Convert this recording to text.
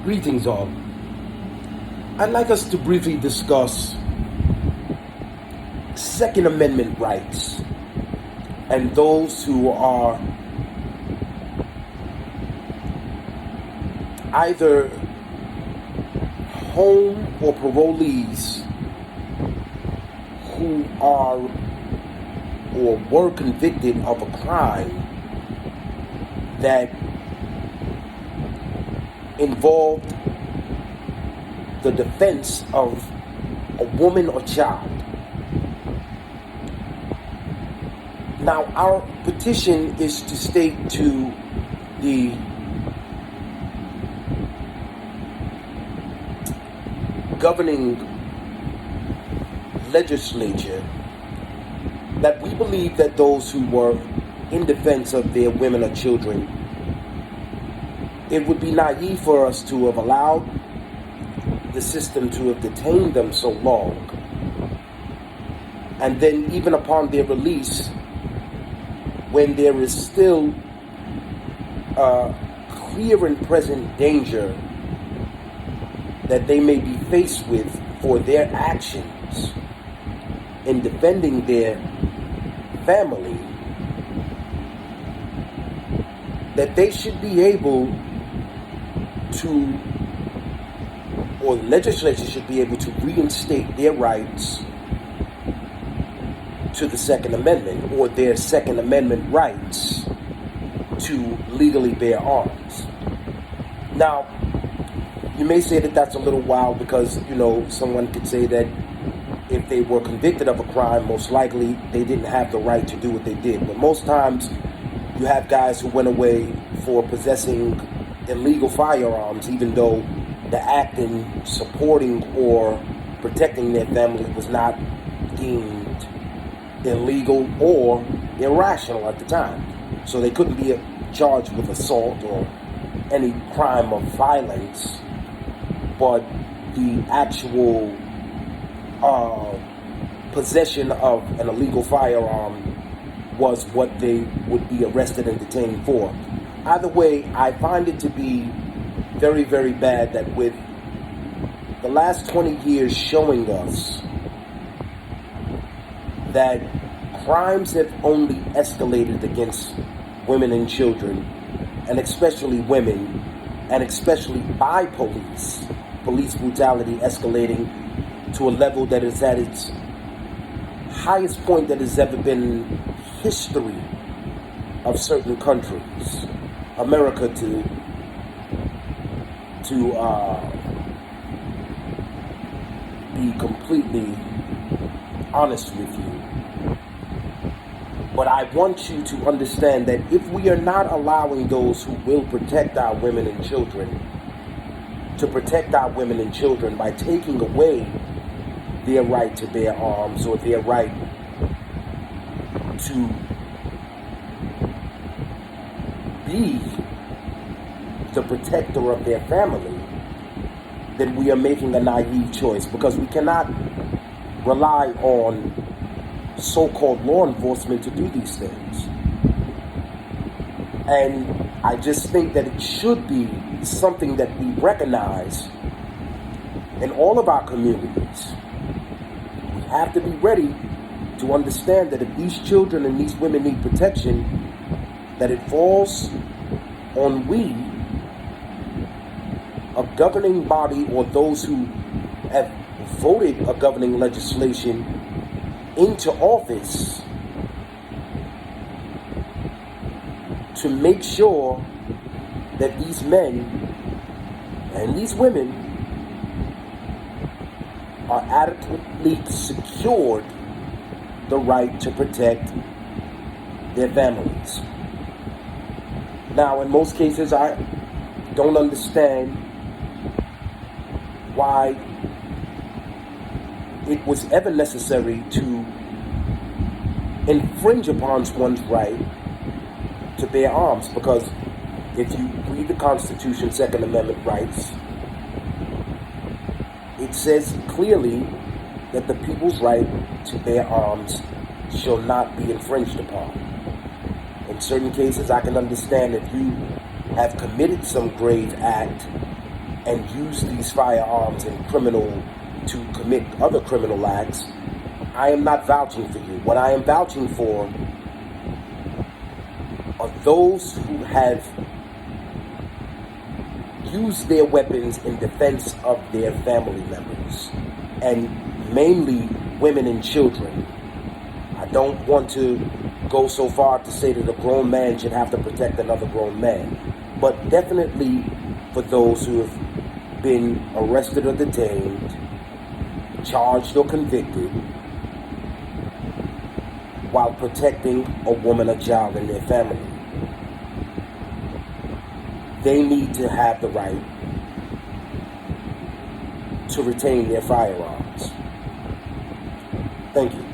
Greetings all. I'd like us to briefly discuss Second Amendment rights and those who are either home or parolees who are or were convicted of a crime that involved the defense of a woman or child. Now, our petition is to state to the governing legislature that we believe that those who were in defense of their women or children, it would be naive for us to have allowed the system to have detained them so long. And then even upon their release, when there is still clear and present danger that they may be faced with for their actions in defending their family, that they should be able to, or the legislature should be able to reinstate their rights to the Second Amendment, or their Second Amendment rights to legally bear arms. Now, you may say that that's a little wild because, someone could say that if they were convicted of a crime, most likely they didn't have the right to do what they did. But most times, you have guys who went away for possessing illegal firearms, even though the act in supporting or protecting their family was not deemed illegal or irrational at the time. So they couldn't be charged with assault or any crime of violence, but the actual possession of an illegal firearm was what they would be arrested and detained for. Either way, I find it to be very, very bad that with the last 20 years showing us that crimes have only escalated against women and children, and especially women, and especially by police brutality escalating to a level that is at its highest point that has ever been in history of certain countries. America to be completely honest with you. But I want you to understand that if we are not allowing those who will protect our women and children to protect our women and children by taking away their right to bear arms or their right to be the protector of their family, then we are making a naive choice, because we cannot rely on so-called law enforcement to do these things. And I just think that it should be something that we recognize in all of our communities. We have to be ready to understand that if these children and these women need protection, that it falls on we, a governing body, or those who have voted a governing legislation into office, to make sure that these men and these women are adequately secured the right to protect their families. Now, in most cases, I don't understand why it was ever necessary to infringe upon one's right to bear arms, because if you read the Constitution, Second Amendment rights, it says clearly that the people's right to bear arms shall not be infringed upon. In certain cases, I can understand if you have committed some grave act and use these firearms to commit other criminal acts, I am not vouching for you. What I am vouching for are those who have used their weapons in defense of their family members, and mainly women and children. I don't want to go so far to say that a grown man should have to protect another grown man, but definitely for those who have been arrested or detained, charged or convicted, while protecting a woman or child and their family. They need to have the right to retain their firearms. Thank you.